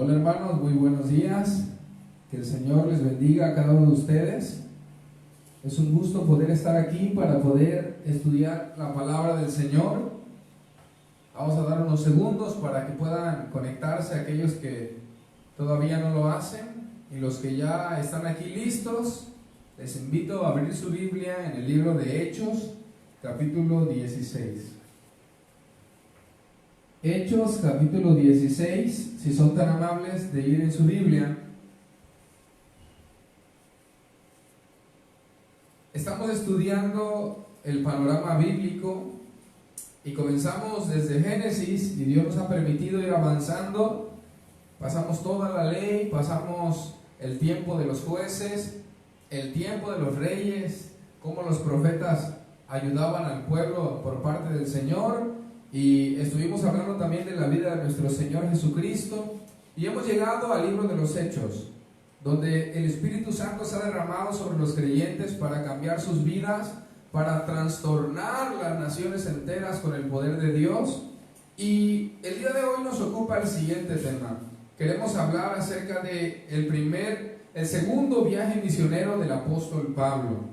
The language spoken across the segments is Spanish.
Hola hermanos, muy buenos días. Que el Señor les bendiga a cada uno de ustedes. Es un gusto poder estar aquí para poder estudiar la palabra del Señor. Vamos a dar unos segundos para que puedan conectarse aquellos que todavía no lo hacen, y los que ya están aquí listos, les invito a abrir su Biblia en el libro de Hechos, capítulo 16. Hechos capítulo 16, si son tan amables de ir en su Biblia. Estamos estudiando el panorama bíblico y comenzamos desde Génesis, y Dios nos ha permitido ir avanzando. Pasamos toda la ley, pasamos el tiempo de los jueces, el tiempo de los reyes, cómo los profetas ayudaban al pueblo por parte del Señor. Y estuvimos hablando también de la vida de nuestro Señor Jesucristo, y hemos llegado al libro de los Hechos, donde el Espíritu Santo se ha derramado sobre los creyentes para cambiar sus vidas, para trastornar las naciones enteras con el poder de Dios. Y el día de hoy nos ocupa el siguiente tema. Queremos hablar acerca de el segundo viaje misionero del apóstol Pablo.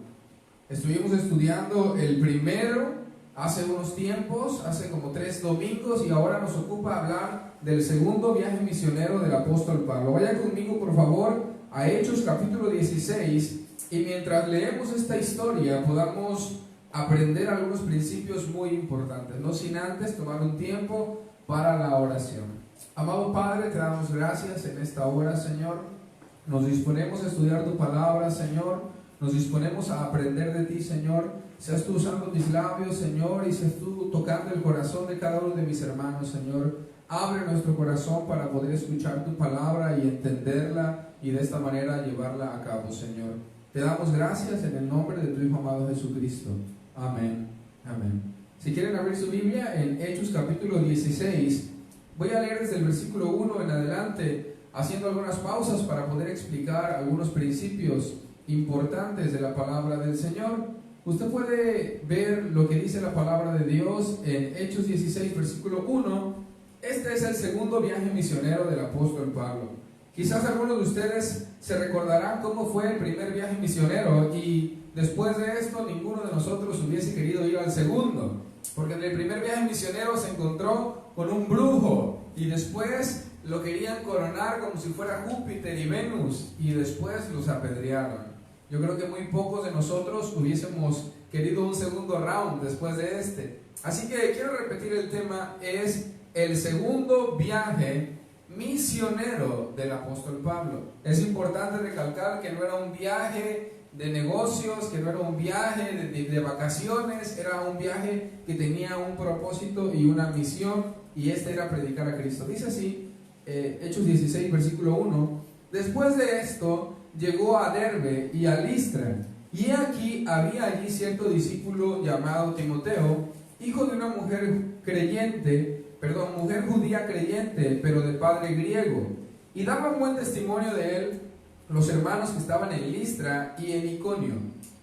Estuvimos estudiando el primero hace unos tiempos, hace como 3 domingos, y ahora nos ocupa hablar del segundo viaje misionero del apóstol Pablo. Vaya conmigo por favor a Hechos capítulo 16, y mientras leemos esta historia podamos aprender algunos principios muy importantes, no sin antes tomar un tiempo para la oración. Amado Padre, te damos gracias en esta hora, Señor. Nos disponemos a estudiar tu palabra, Señor. Nos disponemos a aprender de ti, Señor. Seas tú usando mis labios, Señor, y seas tú tocando el corazón de cada uno de mis hermanos, Señor. Abre nuestro corazón para poder escuchar tu palabra y entenderla, y de esta manera llevarla a cabo, Señor. Te damos gracias en el nombre de tu Hijo amado Jesucristo. Amén. Amén. Si quieren abrir su Biblia en Hechos capítulo 16, voy a leer desde el versículo 1 en adelante, haciendo algunas pausas para poder explicar algunos principios importantes de la palabra del Señor. Usted puede ver lo que dice la palabra de Dios en Hechos 16, versículo 1. Este es el segundo viaje misionero del apóstol Pablo. Quizás algunos de ustedes se recordarán cómo fue el primer viaje misionero, y después de esto ninguno de nosotros hubiese querido ir al segundo, porque en el primer viaje misionero se encontró con un brujo, y después lo querían coronar como si fuera Júpiter y Venus, y después los apedrearon. Yo creo que muy pocos de nosotros hubiésemos querido un segundo round después de este. Así que quiero repetir el tema, es el segundo viaje misionero del apóstol Pablo. Es importante recalcar que no era un viaje de negocios, que no era un viaje de vacaciones, era un viaje que tenía un propósito y una misión, y este era predicar a Cristo. Dice así, Hechos 16, versículo 1, después de esto llegó a Derbe y a Listra, y había allí cierto discípulo llamado Timoteo, hijo de una mujer judía creyente, pero de padre griego, y daban buen testimonio de él los hermanos que estaban en Listra y en Iconio.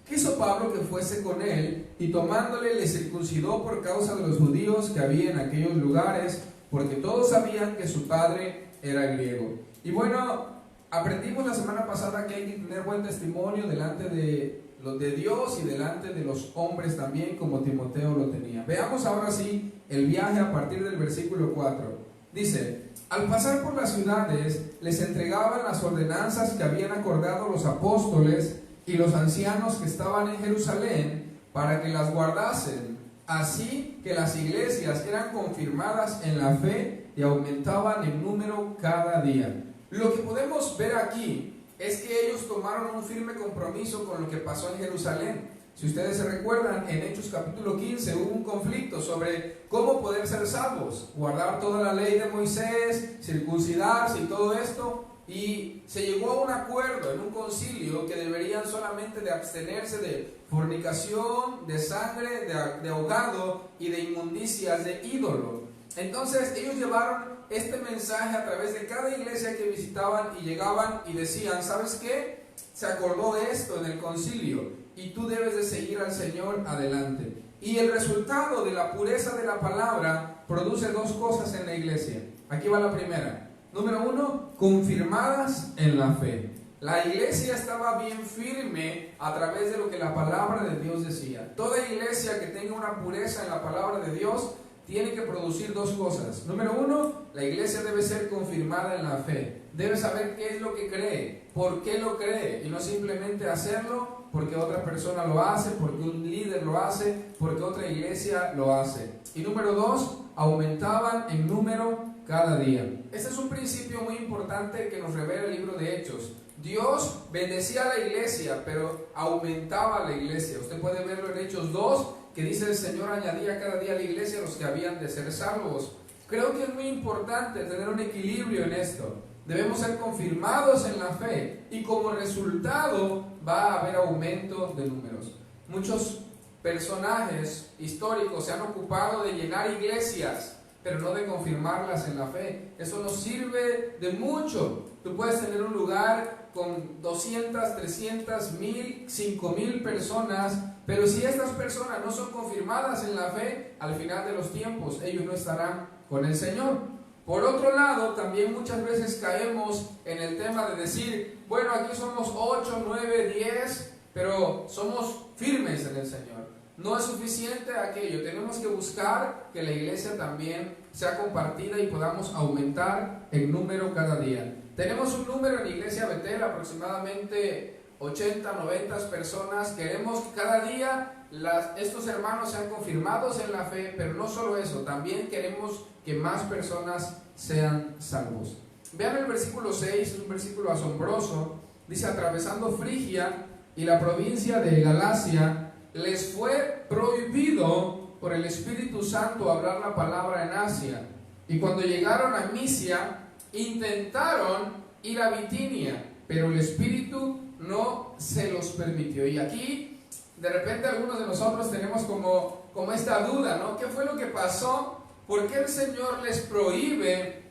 Quiso Pablo que fuese con él, y tomándole le circuncidó por causa de los judíos que había en aquellos lugares, porque todos sabían que su padre era griego. Y bueno, aprendimos la semana pasada que hay que tener buen testimonio delante de Dios y delante de los hombres también, como Timoteo lo tenía. Veamos ahora sí el viaje a partir del versículo 4. Dice, al pasar por las ciudades les entregaban las ordenanzas que habían acordado los apóstoles y los ancianos que estaban en Jerusalén para que las guardasen. Así que las iglesias eran confirmadas en la fe y aumentaban en número cada día. Lo que podemos ver aquí es que ellos tomaron un firme compromiso con lo que pasó en Jerusalén. Si ustedes se recuerdan, en Hechos capítulo 15 hubo un conflicto sobre cómo poder ser salvos, guardar toda la ley de Moisés, circuncidarse y todo esto, y se llegó a un acuerdo en un concilio que deberían solamente de abstenerse de fornicación, de sangre, de ahogado y de inmundicias de ídolo. Entonces ellos llevaron este mensaje a través de cada iglesia que visitaban, y llegaban y decían, ¿sabes qué? Se acordó de esto en el concilio y tú debes de seguir al Señor adelante. Y el resultado de la pureza de la palabra produce dos cosas en la iglesia. Aquí va la primera. Número 1, confirmadas en la fe. La iglesia estaba bien firme a través de lo que la palabra de Dios decía. Toda iglesia que tenga una pureza en la palabra de Dios tiene que producir dos cosas. Número 1, la iglesia debe ser confirmada en la fe. Debe saber qué es lo que cree, por qué lo cree, y no simplemente hacerlo porque otra persona lo hace, porque un líder lo hace, porque otra iglesia lo hace. Y número 2, aumentaban en número cada día. Este es un principio muy importante que nos revela el libro de Hechos. Dios bendecía a la iglesia, pero aumentaba la iglesia. Usted puede verlo en Hechos 2, que dice: el Señor añadía cada día a la iglesia los que habían de ser salvos. Creo que es muy importante tener un equilibrio en esto. Debemos ser confirmados en la fe, y como resultado va a haber aumento de números. Muchos personajes históricos se han ocupado de llenar iglesias, pero no de confirmarlas en la fe. Eso no sirve de mucho. Tú puedes tener un lugar con 200, 300, 1000, 5000 personas, pero si estas personas no son confirmadas en la fe, al final de los tiempos ellos no estarán con el Señor. Por otro lado, también muchas veces caemos en el tema de decir: bueno, aquí somos 8, 9, 10, pero somos firmes en el Señor. No es suficiente aquello, tenemos que buscar que la iglesia también sea compartida y podamos aumentar en número cada día. Tenemos un número en Iglesia Betel, aproximadamente 80, 90 personas. Queremos que cada día estos hermanos sean confirmados en la fe, pero no solo eso, también queremos que más personas sean salvos. Vean el versículo 6, es un versículo asombroso. Dice: atravesando Frigia y la provincia de Galacia, les fue prohibido por el Espíritu Santo hablar la palabra en Asia. Y cuando llegaron a Misia, intentaron ir a Bitinia, pero el Espíritu no se los permitió. Y aquí, de repente, algunos de nosotros tenemos como esta duda, ¿no? ¿Qué fue lo que pasó? ¿Por qué el Señor les prohíbe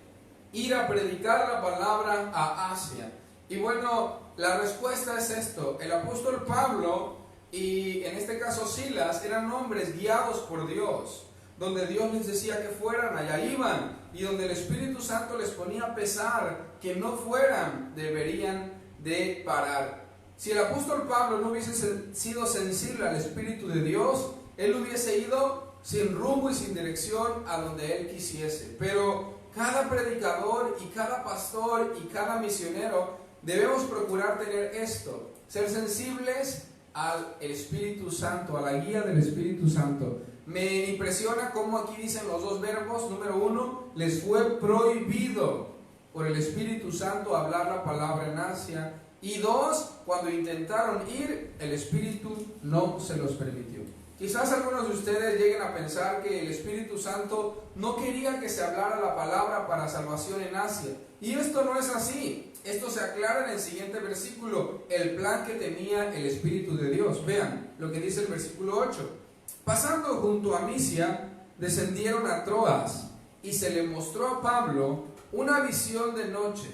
ir a predicar la palabra a Asia? Y bueno, la respuesta es esto: el apóstol Pablo y en este caso Silas eran hombres guiados por Dios, donde Dios les decía que fueran, allá iban, y donde el Espíritu Santo les ponía a pesar que no fueran, deberían de parar. Si el apóstol Pablo no hubiese sido sensible al Espíritu de Dios, él hubiese ido sin rumbo y sin dirección a donde él quisiese. Pero cada predicador y cada pastor y cada misionero debemos procurar tener esto: ser sensibles al Espíritu Santo, a la guía del Espíritu Santo. Me impresiona cómo aquí dicen los dos verbos. Número 1, les fue prohibido por el Espíritu Santo hablar la palabra en Asia. Y 2, cuando intentaron ir, el Espíritu no se los permitió. Quizás algunos de ustedes lleguen a pensar que el Espíritu Santo no quería que se hablara la palabra para salvación en Asia. Y esto no es así. Esto se aclara en el siguiente versículo, el plan que tenía el Espíritu de Dios. Vean lo que dice el versículo 8. Pasando junto a Misia, descendieron a Troas, y se le mostró a Pablo una visión de noche.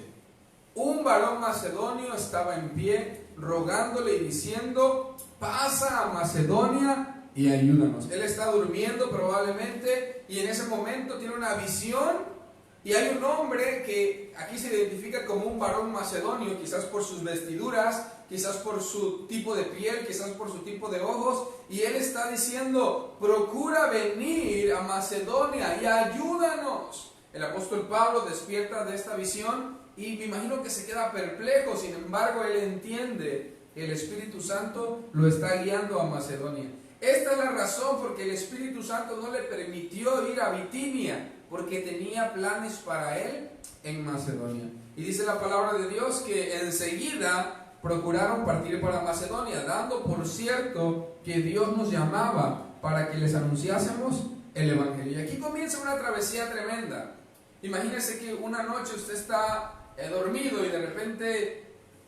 Un varón macedonio estaba en pie, rogándole y diciendo: pasa a Macedonia y ayúdanos. Él está durmiendo probablemente, y en ese momento tiene una visión. Y hay un hombre que aquí se identifica como un varón macedonio, quizás por sus vestiduras, quizás por su tipo de piel, quizás por su tipo de ojos, y él está diciendo: procura venir a Macedonia y ayúdanos. El apóstol Pablo despierta de esta visión y me imagino que se queda perplejo. Sin embargo, él entiende que el Espíritu Santo lo está guiando a Macedonia. Esta es la razón por que el Espíritu Santo no le permitió ir a Bitinia, porque tenía planes para él en Macedonia. Y dice la palabra de Dios que enseguida procuraron partir para Macedonia, dando por cierto que Dios nos llamaba para que les anunciásemos el Evangelio. Y aquí comienza una travesía tremenda. Imagínese que una noche usted está dormido y de repente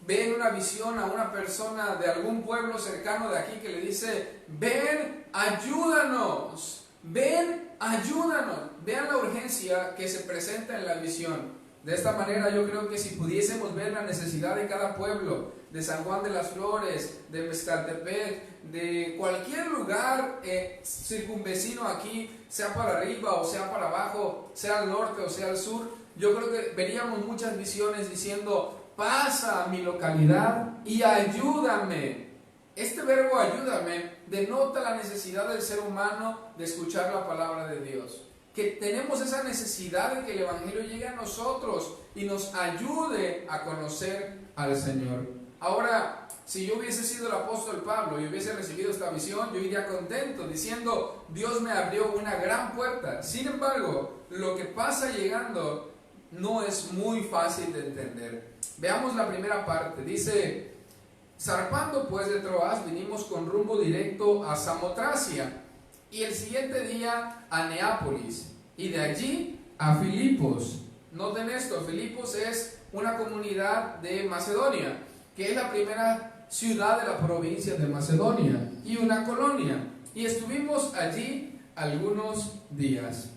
ve en una visión a una persona de algún pueblo cercano de aquí que le dice: ven, ayúdanos, ven, ayúdanos. Vean la urgencia que se presenta en la visión. De esta manera yo creo que si pudiésemos ver la necesidad de cada pueblo, de San Juan de las Flores, de Mezcaltepec, de cualquier lugar circunvecino aquí, sea para arriba o sea para abajo, sea al norte o sea al sur, yo creo que veríamos muchas visiones diciendo, pasa a mi localidad y ayúdame. Este verbo ayúdame denota la necesidad del ser humano de escuchar la palabra de Dios. Que tenemos esa necesidad de que el Evangelio llegue a nosotros y nos ayude a conocer al Señor. Ahora, si yo hubiese sido el apóstol Pablo y hubiese recibido esta visión, yo iría contento diciendo, Dios me abrió una gran puerta. Sin embargo, lo que pasa llegando no es muy fácil de entender. Veamos la primera parte. Dice, zarpando pues de Troas, vinimos con rumbo directo a Samotracia, y el siguiente día a Neápolis, y de allí a Filipos. Noten esto, Filipos es una comunidad de Macedonia, que es la primera ciudad de la provincia de Macedonia, y una colonia. Y estuvimos allí algunos días.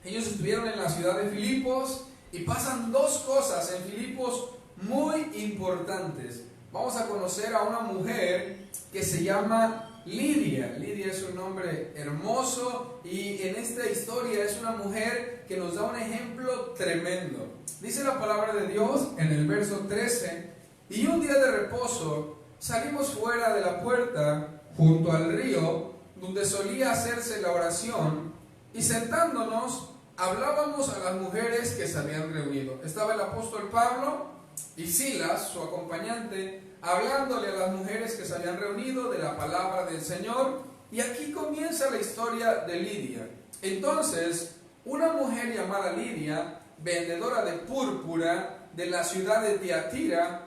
Ellos estuvieron en la ciudad de Filipos, y pasan dos cosas en Filipos muy importantes. Vamos a conocer a una mujer que se llama Lidia. Lidia es un nombre hermoso y en esta historia es una mujer que nos da un ejemplo tremendo. Dice la palabra de Dios en el verso 13, y un día de reposo salimos fuera de la puerta junto al río donde solía hacerse la oración, y sentándonos hablábamos a las mujeres que se habían reunido. Estaba el apóstol Pablo y Silas, su acompañante, hablándole a las mujeres que se habían reunido de la palabra del Señor. Y aquí comienza la historia de Lidia. Entonces, una mujer llamada Lidia, vendedora de púrpura de la ciudad de Tiatira,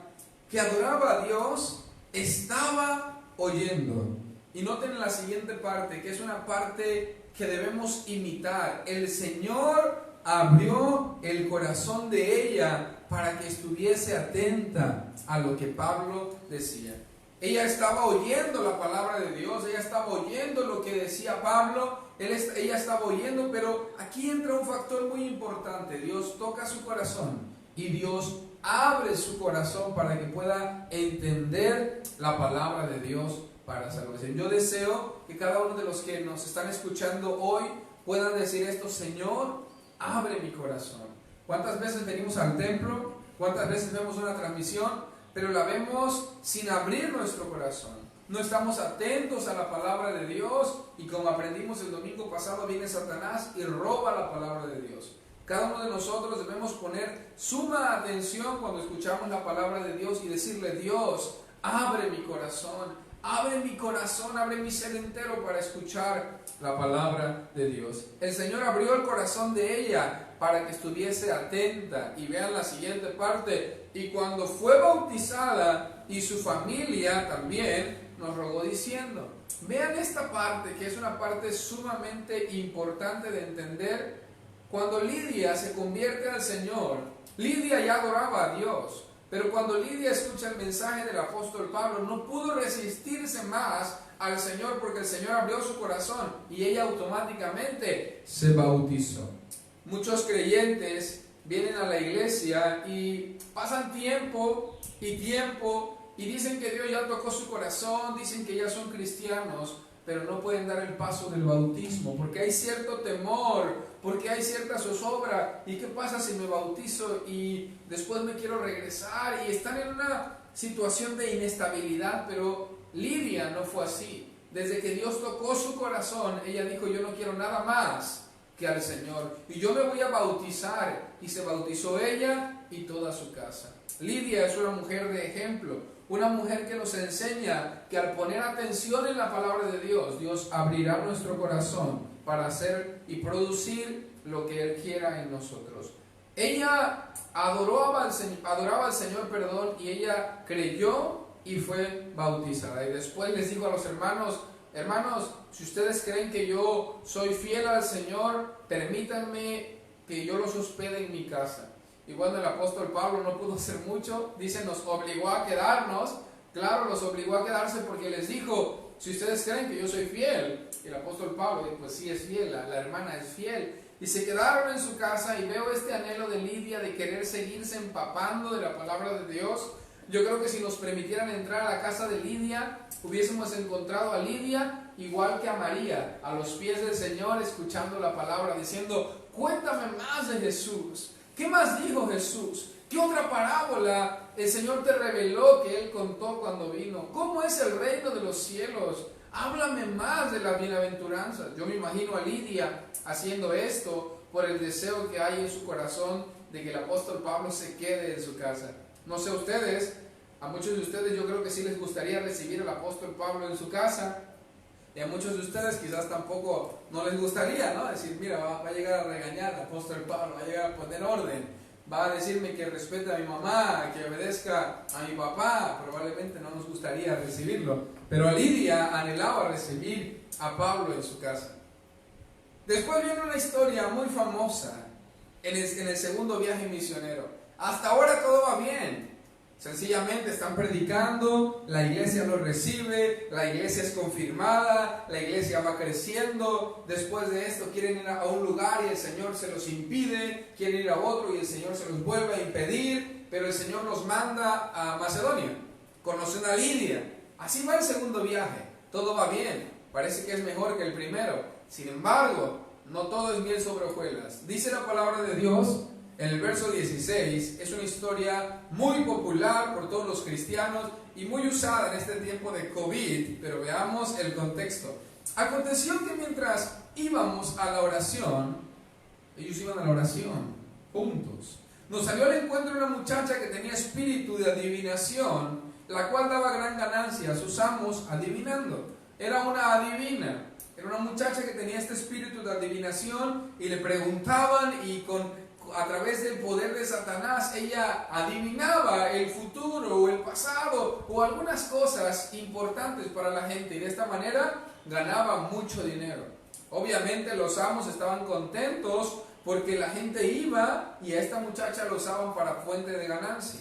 que adoraba a Dios, estaba oyendo. Y noten la siguiente parte, que es una parte que debemos imitar. El Señor abrió el corazón de ella para que estuviese atenta a lo que Pablo decía. Ella estaba oyendo la palabra de Dios, ella estaba oyendo lo que decía Pablo, ella estaba oyendo, pero aquí entra un factor muy importante. Dios toca su corazón y Dios abre su corazón para que pueda entender la palabra de Dios para salvación. Yo deseo que cada uno de los que nos están escuchando hoy puedan decir esto: Señor, abre mi corazón. ¿Cuántas veces venimos al templo? ¿Cuántas veces vemos una transmisión? Pero la vemos sin abrir nuestro corazón. No estamos atentos a la palabra de Dios, y como aprendimos el domingo pasado, viene Satanás y roba la palabra de Dios. Cada uno de nosotros debemos poner suma atención cuando escuchamos la palabra de Dios y decirle: Dios, abre mi corazón. Abre mi corazón, abre mi ser entero para escuchar la palabra de Dios. El Señor abrió el corazón de ella para que estuviese atenta. Y vean la siguiente parte. Y cuando fue bautizada, y su familia también, nos rogó diciendo. Vean esta parte, que es una parte sumamente importante de entender. Cuando Lidia se convierte al Señor, Lidia ya adoraba a Dios. Pero cuando Lidia escucha el mensaje del apóstol Pablo, no pudo resistirse más al Señor, porque el Señor abrió su corazón y ella automáticamente se bautizó. Muchos creyentes vienen a la iglesia y pasan tiempo y dicen que Dios ya tocó su corazón, dicen que ya son cristianos, pero no pueden dar el paso del bautismo, porque hay cierto temor, porque hay cierta zozobra. ¿Y qué pasa si me bautizo y después me quiero regresar? Y están en una situación de inestabilidad. Pero Lidia no fue así. Desde que Dios tocó su corazón, ella dijo: yo no quiero nada más que al Señor, y yo me voy a bautizar. Y se bautizó ella y toda su casa. Lidia es una mujer de ejemplo. Una mujer que nos enseña que al poner atención en la palabra de Dios, Dios abrirá nuestro corazón para hacer y producir lo que Él quiera en nosotros. Ella adoraba al Señor, y ella creyó y fue bautizada. Y después les dijo a los hermanos: si ustedes creen que yo soy fiel al Señor, permítanme que yo los hospede en mi casa. Y bueno, el apóstol Pablo no pudo hacer mucho, dice, nos obligó a quedarnos. Claro, los obligó a quedarse porque les dijo: si ustedes creen que yo soy fiel. Y el apóstol Pablo dijo: pues sí, es fiel, la hermana es fiel. Y se quedaron en su casa, y veo este anhelo de Lidia de querer seguirse empapando de la palabra de Dios. Yo creo que si nos permitieran entrar a la casa de Lidia, hubiésemos encontrado a Lidia igual que a María, a los pies del Señor, escuchando la palabra, diciendo: cuéntame más de Jesús. ¿Qué más dijo Jesús? ¿Qué otra parábola el Señor te reveló que Él contó cuando vino? ¿Cómo es el reino de los cielos? Háblame más de las bienaventuranzas. Yo me imagino a Lidia haciendo esto por el deseo que hay en su corazón de que el apóstol Pablo se quede en su casa. No sé ustedes, a muchos de ustedes yo creo que sí les gustaría recibir al apóstol Pablo en su casa. Y a muchos de ustedes quizás tampoco no les gustaría, ¿no? Decir, mira, va a llegar a regañar al apóstol Pablo, va a llegar a poner orden, va a decirme que respete a mi mamá, que obedezca a mi papá. Probablemente no nos gustaría recibirlo. Pero Lidia anhelaba recibir a Pablo en su casa. Después viene una historia muy famosa en el segundo viaje misionero. Hasta ahora todo va bien. Sencillamente están predicando, la iglesia los recibe, la iglesia es confirmada, la iglesia va creciendo. Después de esto quieren ir a un lugar y el Señor se los impide, quieren ir a otro y el Señor se los vuelve a impedir, pero el Señor los manda a Macedonia. Conocen a Lidia. Así va el segundo viaje, todo va bien, parece que es mejor que el primero. Sin embargo, no todo es miel sobre hojuelas. Dice la palabra de Dios en el verso 16, es una historia muy popular por todos los cristianos y muy usada en este tiempo de COVID, pero veamos el contexto. Aconteció que mientras íbamos a la oración, ellos iban a la oración juntos, nos salió al encuentro una muchacha que tenía espíritu de adivinación, la cual daba gran ganancia a sus amos adivinando. Era una adivina, era una muchacha que tenía este espíritu de adivinación y le preguntaban y a través del poder de Satanás ella adivinaba el futuro o el pasado o algunas cosas importantes para la gente y de esta manera ganaba mucho dinero. Obviamente los amos estaban contentos porque la gente iba y a esta muchacha lo usaban para fuente de ganancia.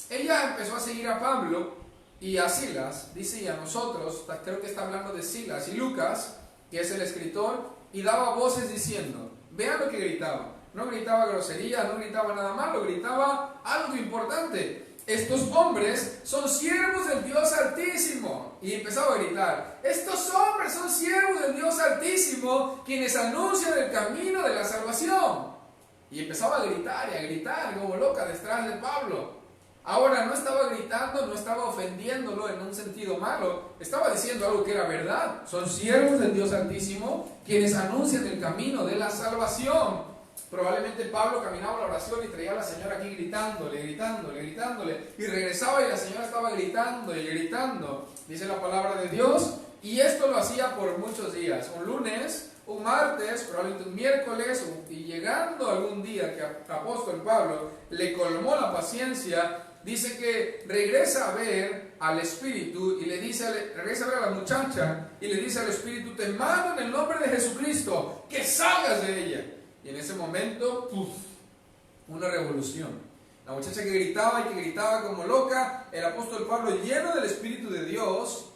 Ella empezó a seguir a Pablo y a Silas, dice, y a nosotros, creo que está hablando de Silas y Lucas, que es el escritor, y daba voces diciendo, vean lo que gritaba. No gritaba grosería, no gritaba nada malo, gritaba algo importante. Estos hombres son siervos del Dios Altísimo. Y empezaba a gritar, estos hombres son siervos del Dios Altísimo, quienes anuncian el camino de la salvación. Y empezaba a gritar como loca detrás de Pablo. Ahora no estaba gritando, no estaba ofendiéndolo en un sentido malo, estaba diciendo algo que era verdad. Son siervos del Dios Altísimo, quienes anuncian el camino de la salvación. Probablemente Pablo caminaba a la oración y traía a la señora aquí gritándole, y regresaba y la señora estaba gritando y gritando, dice la palabra de Dios, y esto lo hacía por muchos días, un lunes, un martes, probablemente un miércoles, y llegando algún día que apóstol Pablo le colmó la paciencia, dice que regresa a ver al espíritu y le dice, regresa a ver a la muchacha y le dice al espíritu, te mando en el nombre de Jesucristo, que salgas de ella. Y en ese momento, una revolución. La muchacha que gritaba como loca, el apóstol Pablo, lleno del Espíritu de Dios,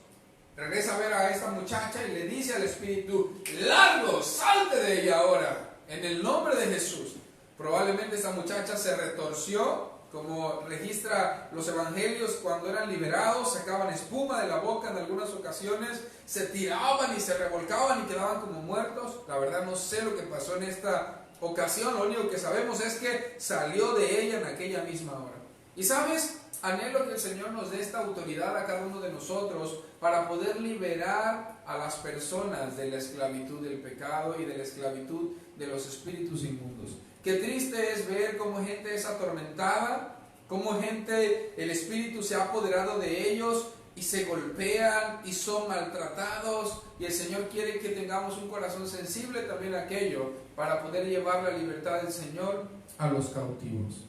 regresa a ver a esta muchacha y le dice al Espíritu, largo, salte de ella ahora, en el nombre de Jesús. Probablemente esta muchacha se retorció, como registra los evangelios, cuando eran liberados, sacaban espuma de la boca en algunas ocasiones, se tiraban y se revolcaban y quedaban como muertos. La verdad no sé lo que pasó en esta ocasión, lo único que sabemos es que salió de ella en aquella misma hora. Y sabes, anhelo que el Señor nos dé esta autoridad a cada uno de nosotros para poder liberar a las personas de la esclavitud del pecado y de la esclavitud de los espíritus inmundos. Qué triste es ver cómo gente es atormentada, cómo gente, el espíritu se ha apoderado de ellos y se golpean y son maltratados, y el Señor quiere que tengamos un corazón sensible también a aquello para poder llevar la libertad del Señor a los cautivos.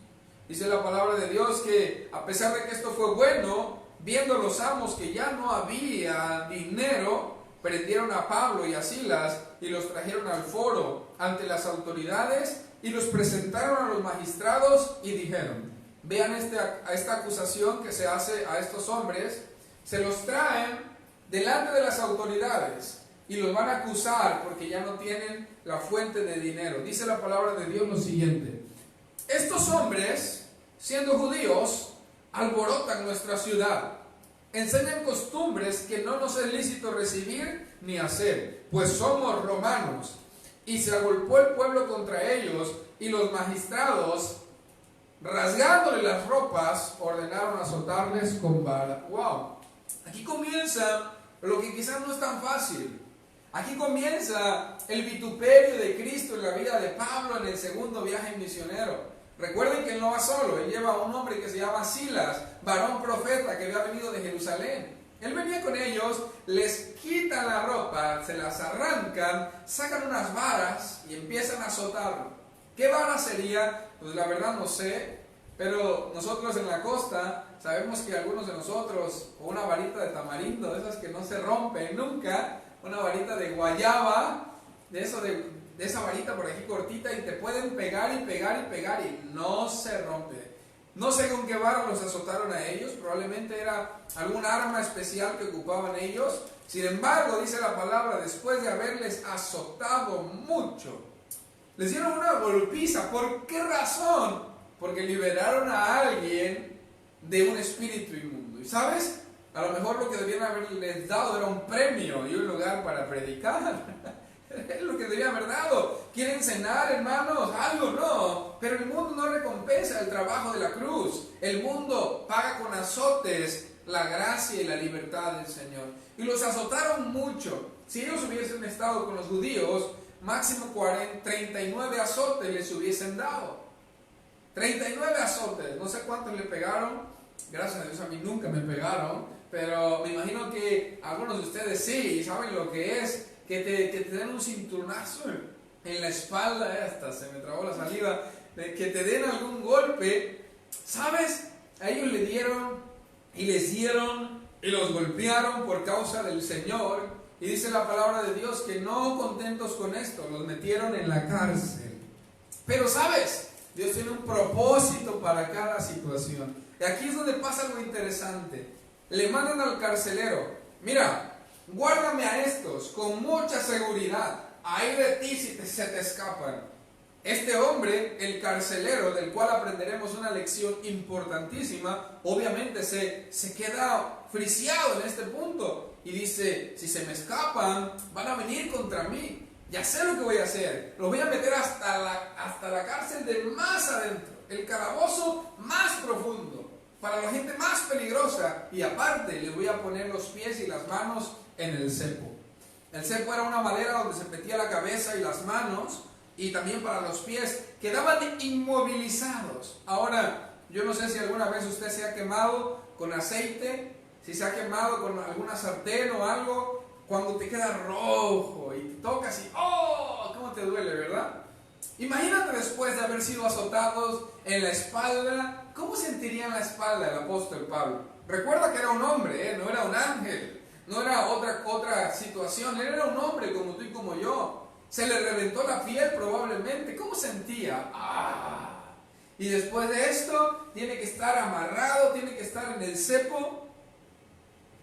Dice la palabra de Dios que a pesar de que esto fue bueno, viendo los amos que ya no había dinero, prendieron a Pablo y a Silas y los trajeron al foro ante las autoridades y los presentaron a los magistrados y dijeron, vean esta acusación que se hace a estos hombres, se los traen delante de las autoridades y los van a acusar porque ya no tienen la fuente de dinero. Dice la palabra de Dios lo siguiente, estos hombres, siendo judíos, alborotan nuestra ciudad, enseñan costumbres que no nos es lícito recibir ni hacer, pues somos romanos. Y se agolpó el pueblo contra ellos, y los magistrados rasgándole las ropas, ordenaron azotarles con vara. ¡Wow! Aquí comienza lo que quizás no es tan fácil. Aquí comienza el vituperio de Cristo en la vida de Pablo en el segundo viaje misionero. Recuerden que él no va solo, él lleva a un hombre que se llama Silas, varón profeta que había venido de Jerusalén. Él venía con ellos, les quitan la ropa, se las arrancan, sacan unas varas y empiezan a azotarlo. ¿Qué vara sería? Pues la verdad no sé, pero nosotros en la costa sabemos que algunos de nosotros, con una varita de tamarindo, de esas que no se rompen nunca, una varita de guayaba, de esa varita por aquí cortita, y te pueden pegar y pegar y pegar y no se rompe. No sé con qué vara los azotaron a ellos, probablemente era algún arma especial que ocupaban ellos. Sin embargo, dice la palabra, después de haberles azotado mucho, les dieron una golpiza. ¿Por qué razón? Porque liberaron a alguien de un espíritu inmundo. ¿Y sabes? A lo mejor lo que debían haberles dado era un premio y un lugar para predicar. Es lo que debía haber dado. ¿Quieren cenar, hermanos? Algo no. Pero el mundo no recompensa el trabajo de la cruz. El mundo paga con azotes la gracia y la libertad del Señor. Y los azotaron mucho. Si ellos hubiesen estado con los judíos, máximo 39 azotes les hubiesen dado. 39 azotes. No sé cuántos le pegaron. Gracias a Dios a mí nunca me pegaron. Pero me imagino que algunos de ustedes sí saben lo que es. Que te den un cinturonazo en la espalda, hasta se me trabó la saliva, que te den algún golpe, ¿sabes? A ellos le dieron y les dieron y los golpearon por causa del Señor, y dice la palabra de Dios que no contentos con esto, los metieron en la cárcel. Pero ¿sabes? Dios tiene un propósito para cada situación. Y aquí es donde pasa algo interesante. Le mandan al carcelero, mira, guárdame a estos con mucha seguridad, ahí de ti si se te escapan. Este hombre, el carcelero, del cual aprenderemos una lección importantísima, obviamente se queda friciado en este punto y dice, si se me escapan, van a venir contra mí. Ya sé lo que voy a hacer, los voy a meter hasta la cárcel de más adentro, el calabozo más profundo, para la gente más peligrosa, y aparte les voy a poner los pies y las manos en el cepo. El cepo era una madera donde se metía la cabeza y las manos, y también para los pies, quedaban inmovilizados. Ahora, yo no sé si alguna vez usted se ha quemado con aceite, si se ha quemado con alguna sartén o algo, cuando te queda rojo y te tocas y ¡oh! ¿Cómo te duele, verdad? Imagínate después de haber sido azotados en la espalda, ¿cómo sentiría en la espalda el apóstol Pablo? Recuerda que era un hombre, no era un ángel, no era otra situación, él era un hombre como tú y como yo. Se le reventó la piel probablemente, ¿cómo sentía? ¡Ah! Y después de esto, tiene que estar amarrado, tiene que estar en el cepo.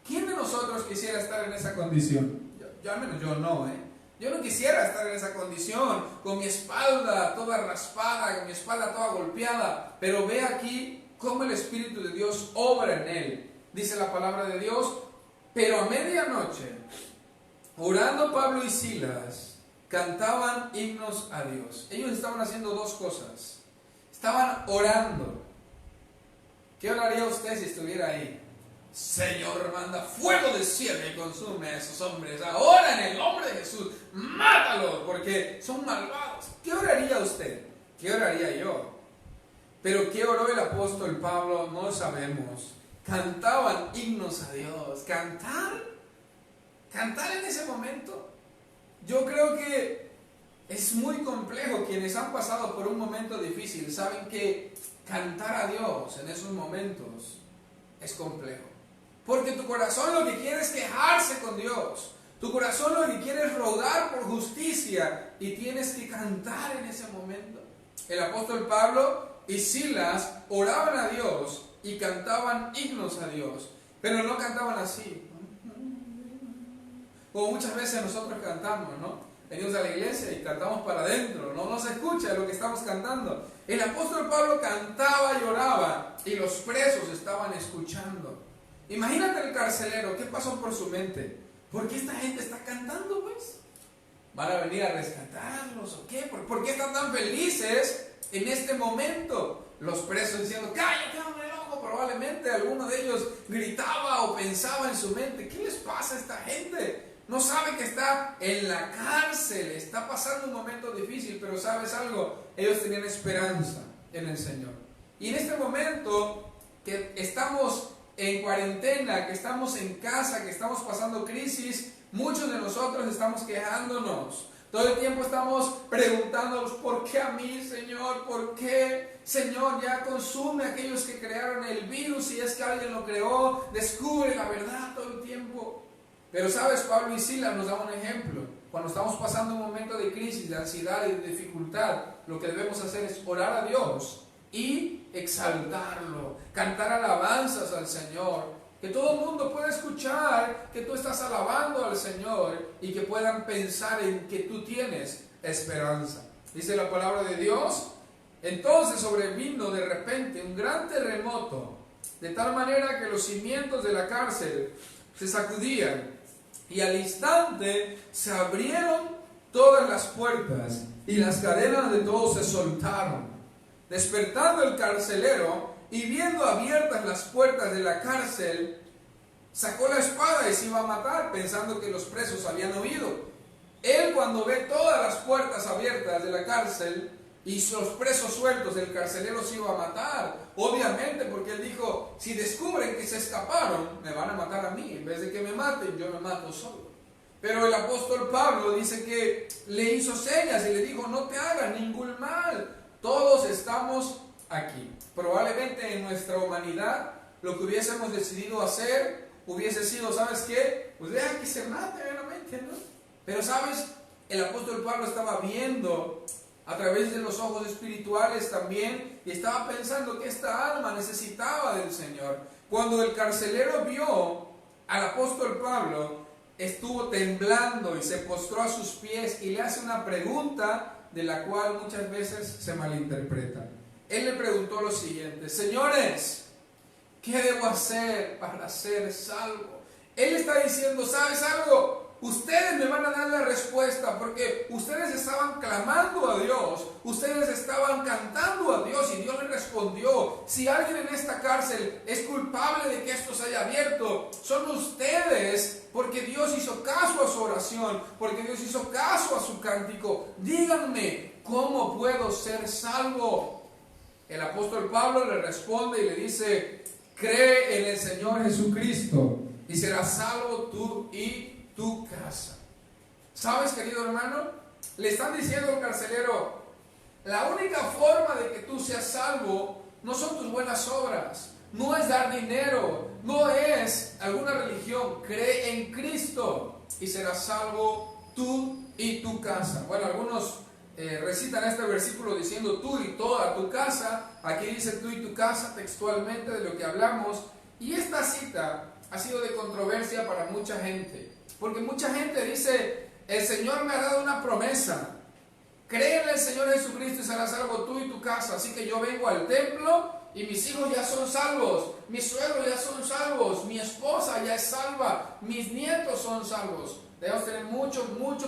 ¿Quién de nosotros quisiera estar en esa condición? Yo al menos yo no, Yo no quisiera estar en esa condición, con mi espalda toda raspada, con mi espalda toda golpeada. Pero ve aquí cómo el Espíritu de Dios obra en él. Dice la palabra de Dios, pero a medianoche, orando Pablo y Silas, cantaban himnos a Dios. Ellos estaban haciendo dos cosas. Estaban orando. ¿Qué oraría usted si estuviera ahí? Señor, manda fuego del cielo y consume a esos hombres. Ahora en el nombre de Jesús, mátalos porque son malvados. ¿Qué oraría usted? ¿Qué oraría yo? Pero ¿qué oró el apóstol Pablo? No sabemos. Cantaban himnos a Dios. ¿Cantar en ese momento? Yo creo que es muy complejo. Quienes han pasado por un momento difícil saben que cantar a Dios en esos momentos es complejo. Porque tu corazón lo que quiere es quejarse con Dios. Tu corazón lo que quiere es rogar por justicia. Y tienes que cantar en ese momento. El apóstol Pablo y Silas oraban a Dios y cantaban himnos a Dios. Pero no cantaban así. Como muchas veces nosotros cantamos, ¿no? Venimos a la iglesia y cantamos para adentro. No se escucha lo que estamos cantando. El apóstol Pablo cantaba y oraba. Y los presos estaban escuchando. Imagínate el carcelero, ¿qué pasó por su mente? ¿Por qué esta gente está cantando, pues? ¿Van a venir a rescatarlos o qué? ¿Por qué están tan felices en este momento, los presos diciendo, cállate, hombre loco, probablemente alguno de ellos gritaba o pensaba en su mente, ¿qué les pasa a esta gente? No sabe que está en la cárcel, está pasando un momento difícil, pero ¿sabes algo? Ellos tenían esperanza en el Señor. Y en este momento que estamos en cuarentena, que estamos en casa, que estamos pasando crisis, muchos de nosotros estamos quejándonos. Todo el tiempo estamos preguntándonos, ¿por qué a mí, Señor? ¿Por qué, Señor? Ya consume a aquellos que crearon el virus, si es que alguien lo creó, descubre la verdad todo el tiempo. Pero sabes, Pablo y Silas nos dan un ejemplo. Cuando estamos pasando un momento de crisis, de ansiedad y de dificultad, lo que debemos hacer es orar a Dios y exaltarlo, cantar alabanzas al Señor. Que todo el mundo pueda escuchar que tú estás alabando al Señor y que puedan pensar en que tú tienes esperanza. Dice la palabra de Dios, entonces sobrevino de repente un gran terremoto, de tal manera que los cimientos de la cárcel se sacudían y al instante se abrieron todas las puertas y las cadenas de todos se soltaron. Despertando el carcelero y viendo abiertas las puertas de la cárcel, sacó la espada y se iba a matar, pensando que los presos habían huido. Él, cuando ve todas las puertas abiertas de la cárcel y los presos sueltos, el carcelero se iba a matar, obviamente, porque él dijo, si descubren que se escaparon, me van a matar a mí, en vez de que me maten, yo me mato solo. Pero el apóstol Pablo dice que le hizo señas y le dijo, no te hagas ningún mal, todos estamos aquí. Probablemente en nuestra humanidad lo que hubiésemos decidido hacer hubiese sido, ¿sabes qué? Pues deja que se mate realmente, ¿no? Pero ¿sabes? El apóstol Pablo estaba viendo a través de los ojos espirituales también y estaba pensando que esta alma necesitaba del Señor. Cuando el carcelero vio al apóstol Pablo, estuvo temblando y se postró a sus pies y le hace una pregunta de la cual muchas veces se malinterpreta. Él le preguntó lo siguiente, señores, ¿qué debo hacer para ser salvo? Él está diciendo, ¿sabes algo? Ustedes me van a dar la respuesta porque ustedes estaban clamando a Dios, ustedes estaban cantando a Dios y Dios les respondió. Si alguien en esta cárcel es culpable de que esto se haya abierto, son ustedes, porque Dios hizo caso a su oración, porque Dios hizo caso a su cántico. Díganme, ¿cómo puedo ser salvo? El apóstol Pablo le responde y le dice, cree en el Señor Jesucristo y serás salvo tú y tu casa. ¿Sabes, querido hermano? Le están diciendo al carcelero, la única forma de que tú seas salvo no son tus buenas obras, no es dar dinero, no es alguna religión, cree en Cristo y serás salvo tú y tu casa. Bueno, algunos recitan este versículo diciendo tú y toda tu casa. Aquí dice tú y tu casa textualmente de lo que hablamos, y esta cita ha sido de controversia para mucha gente, porque mucha gente dice, el Señor me ha dado una promesa, cree en el Señor Jesucristo y serás salvo tú y tu casa, así que yo vengo al templo y mis hijos ya son salvos, mis suegros ya son salvos, mi esposa ya es salva, mis nietos son salvos. Debemos tener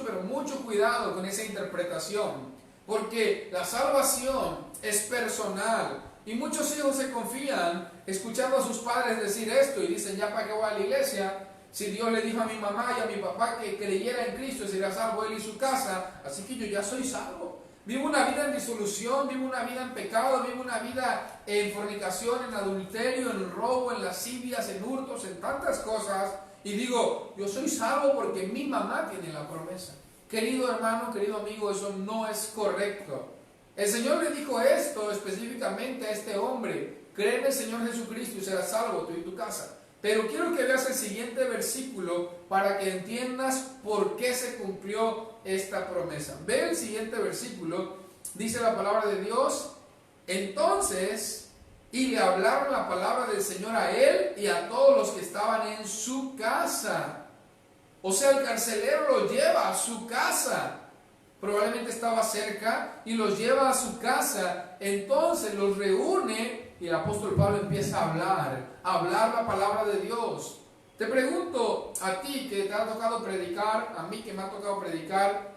pero mucho cuidado con esa interpretación, porque la salvación es personal y muchos hijos se confían escuchando a sus padres decir esto y dicen, ya para qué voy a la iglesia, si Dios le dijo a mi mamá y a mi papá que creyera en Cristo y sería salvo él y su casa, así que yo ya soy salvo. Vivo una vida en disolución, vivo una vida en pecado, vivo una vida en fornicación, en adulterio, en robo, en lascivias, en hurtos, en tantas cosas. Y digo, yo soy salvo porque mi mamá tiene la promesa. Querido hermano, querido amigo, eso no es correcto. El Señor le dijo esto específicamente a este hombre, cree en el Señor Jesucristo y serás salvo tú y tu casa. Pero quiero que veas el siguiente versículo para que entiendas por qué se cumplió esta promesa. Ve el siguiente versículo, dice la palabra de Dios, entonces, y le hablaron la palabra del Señor a él y a todos los que estaban en su casa. O sea, el carcelero los lleva a su casa. Probablemente estaba cerca y los lleva a su casa. Entonces los reúne y el apóstol Pablo empieza a hablar la palabra de Dios. Te pregunto a ti que te ha tocado predicar, a mí que me ha tocado predicar,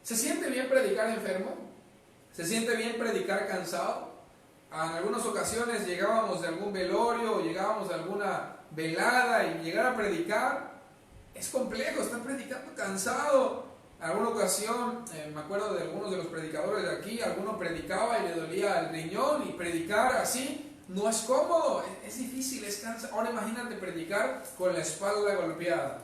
¿se siente bien predicar enfermo? ¿Se siente bien predicar cansado? En algunas ocasiones llegábamos de algún velorio o llegábamos de alguna velada y llegar a predicar es complejo, estar predicando cansado. En alguna ocasión, me acuerdo de algunos de los predicadores de aquí, alguno predicaba y le dolía el riñón, y predicar así no es cómodo, es difícil, es cansado. Ahora imagínate predicar con la espalda golpeada.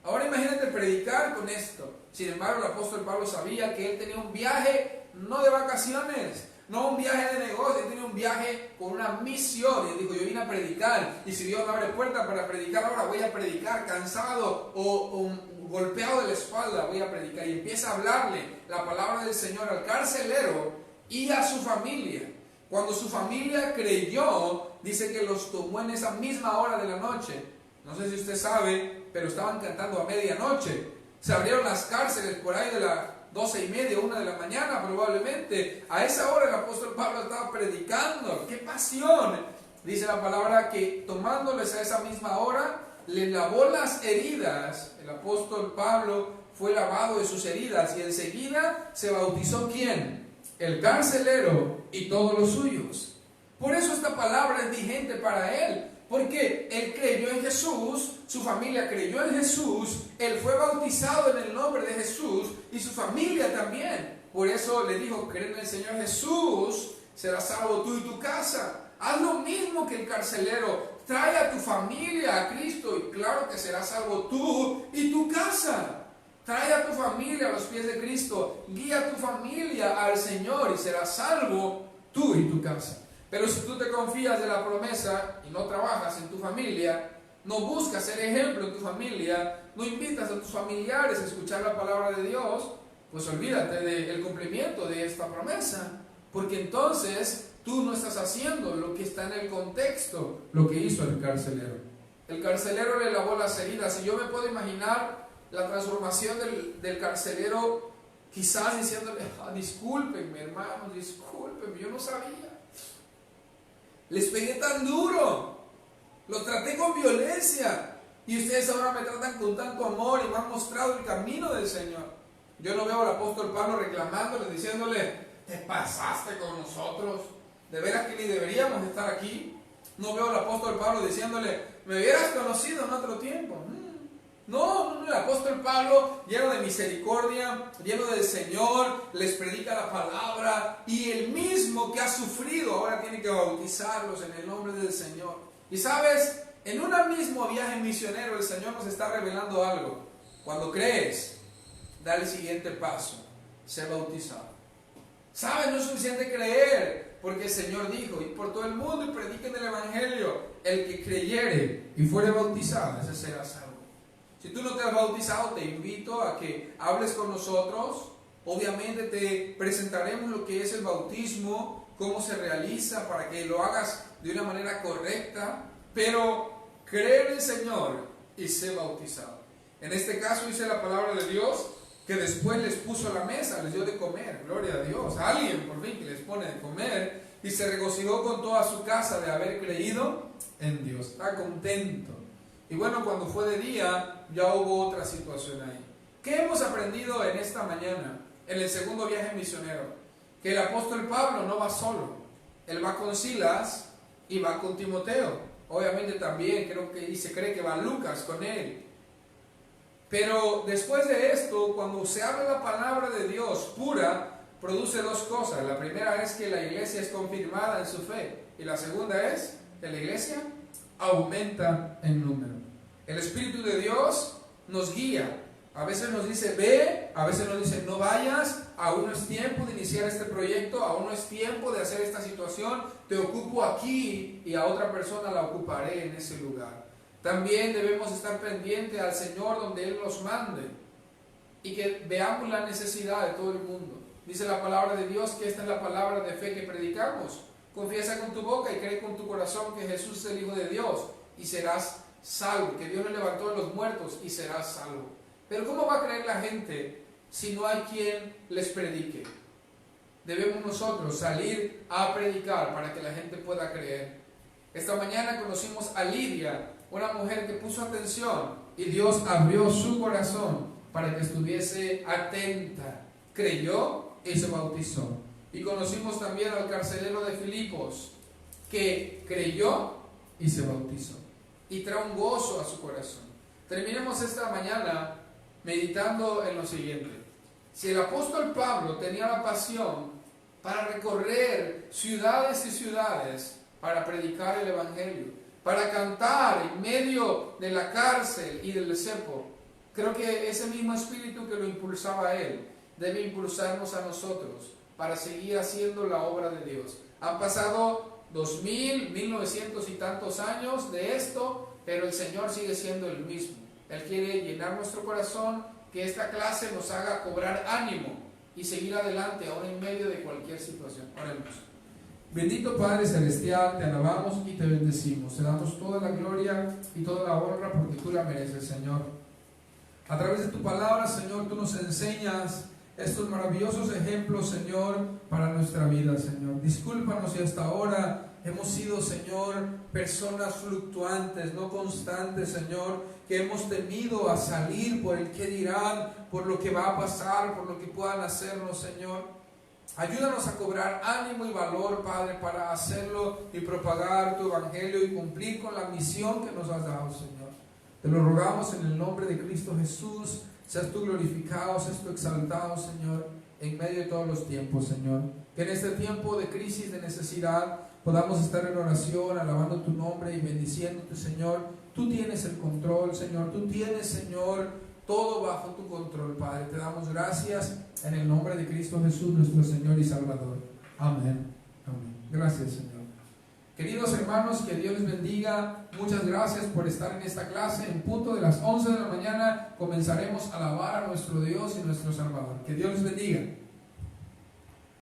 Ahora imagínate predicar con esto. Sin embargo, el apóstol Pablo sabía que él tenía un viaje no de vacaciones, no un viaje de negocio, él tenía un viaje con una misión. Y él dijo, yo vine a predicar, y si Dios me abre puertas para predicar, ahora voy a predicar cansado o golpeado de la espalda, voy a predicar. Y empieza a hablarle la palabra del Señor al carcelero y a su familia. Cuando su familia creyó, dice que los tomó en esa misma hora de la noche. No sé si usted sabe, pero estaban cantando a medianoche. Se abrieron las cárceles por ahí de las 12:30, 1 de la mañana probablemente. A esa hora el apóstol Pablo estaba predicando. ¡Qué pasión! Dice la palabra que tomándoles a esa misma hora, le lavó las heridas. El apóstol Pablo fue lavado de sus heridas y enseguida se bautizó ¿quién? El carcelero y todos los suyos. Por eso esta palabra es vigente para él. Porque él creyó en Jesús, su familia creyó en Jesús, él fue bautizado en el nombre de Jesús y su familia también. Por eso le dijo, cree en el Señor Jesús, serás salvo tú y tu casa. Haz lo mismo que el carcelero, trae a tu familia a Cristo y claro que serás salvo tú y tu casa. Trae a tu familia a los pies de Cristo, guía a tu familia al Señor y serás salvo tú y tu casa. Pero si tú te confías de la promesa y no trabajas en tu familia, no buscas ser ejemplo en tu familia, no invitas a tus familiares a escuchar la palabra de Dios, pues olvídate del cumplimiento de esta promesa, porque entonces tú no estás haciendo lo que está en el contexto, lo que hizo el carcelero. El carcelero le lavó las heridas y yo me puedo imaginar la transformación del carcelero, quizás diciéndole, discúlpenme hermanos, discúlpenme, yo no sabía. Les pegué tan duro, los traté con violencia y ustedes ahora me tratan con tanto amor y me han mostrado el camino del Señor. Yo no veo al apóstol Pablo reclamándole, diciéndole, te pasaste con nosotros, de veras que ni deberíamos estar aquí. No veo al apóstol Pablo diciéndole, me hubieras conocido en otro tiempo. No, el apóstol Pablo, lleno de misericordia, lleno del Señor, les predica la palabra y el mismo que ha sufrido ahora tiene que bautizarlos en el nombre del Señor. Y sabes, en un mismo viaje misionero el Señor nos está revelando algo. Cuando crees, da el siguiente paso, ser bautizado. ¿Sabes? No es suficiente creer, porque el Señor dijo, id por todo el mundo y prediquen el Evangelio. El que creyere y fuere bautizado, ese será salvo. Si tú no te has bautizado, te invito a que hables con nosotros. Obviamente te presentaremos lo que es el bautismo, cómo se realiza, para que lo hagas de una manera correcta. Pero cree en el Señor y sé bautizado. En este caso dice la palabra de Dios que después les puso a la mesa, les dio de comer, gloria a Dios. Alguien por fin que les pone de comer y se regocijó con toda su casa de haber creído en Dios. Está contento. Y bueno, cuando fue de día, ya hubo otra situación ahí. ¿Qué hemos aprendido en esta mañana, en el segundo viaje misionero? Que el apóstol Pablo no va solo. Él va con Silas y va con Timoteo. Obviamente también creo que, y se cree que va Lucas con él. Pero después de esto, cuando se habla la palabra de Dios pura, produce dos cosas. La primera es que la iglesia es confirmada en su fe. Y la segunda es que la iglesia aumenta en número. El Espíritu de Dios nos guía. A veces nos dice ve, a veces nos dice no vayas, aún no es tiempo de iniciar este proyecto, aún no es tiempo de hacer esta situación, te ocupo aquí y a otra persona la ocuparé en ese lugar. También debemos estar pendientes al Señor donde Él nos mande y que veamos la necesidad de todo el mundo. Dice la palabra de Dios que esta es la palabra de fe que predicamos. Confiesa con tu boca y cree con tu corazón que Jesús es el Hijo de Dios y serás salvo, que Dios le levantó de los muertos y serás salvo. Pero ¿cómo va a creer la gente si no hay quien les predique? Debemos nosotros salir a predicar para que la gente pueda creer. Esta mañana conocimos a Lidia, una mujer que puso atención y Dios abrió su corazón para que estuviese atenta. Creyó y se bautizó. Y conocimos también al carcelero de Filipos, que creyó y se bautizó, y trae un gozo a su corazón. Terminemos esta mañana meditando en lo siguiente. Si el apóstol Pablo tenía la pasión para recorrer ciudades y ciudades para predicar el evangelio, para cantar en medio de la cárcel y del cepo, creo que ese mismo espíritu que lo impulsaba a él debe impulsarnos a nosotros para seguir haciendo la obra de Dios. Han pasado 2000, 1900 y tantos años de esto, pero el Señor sigue siendo el mismo. Él quiere llenar nuestro corazón, que esta clase nos haga cobrar ánimo y seguir adelante ahora en medio de cualquier situación. Oremos. Bendito Padre Celestial, te alabamos y te bendecimos. Te damos toda la gloria y toda la honra porque tú la mereces, Señor. A través de tu palabra, Señor, tú nos enseñas estos maravillosos ejemplos, Señor, para nuestra vida, Señor. Discúlpanos si hasta ahora hemos sido, Señor, personas fluctuantes, no constantes, Señor, que hemos temido a salir por el qué dirán, por lo que va a pasar, por lo que puedan hacernos, Señor. Ayúdanos a cobrar ánimo y valor, Padre, para hacerlo y propagar tu evangelio y cumplir con la misión que nos has dado, Señor. Te lo rogamos en el nombre de Cristo Jesús. Seas tú glorificado, seas tú exaltado, Señor, en medio de todos los tiempos, Señor. Que en este tiempo de crisis, de necesidad, podamos estar en oración, alabando tu nombre y bendiciéndote, Señor. Tú tienes el control, Señor. Tú tienes, Señor, todo bajo tu control, Padre. Te damos gracias en el nombre de Cristo Jesús, nuestro Señor y Salvador. Amén. Amén. Gracias, Señor. Queridos hermanos, que Dios les bendiga. Muchas gracias por estar en esta clase. En punto de las 11 de la mañana comenzaremos a alabar a nuestro Dios y nuestro Salvador. Que Dios les bendiga.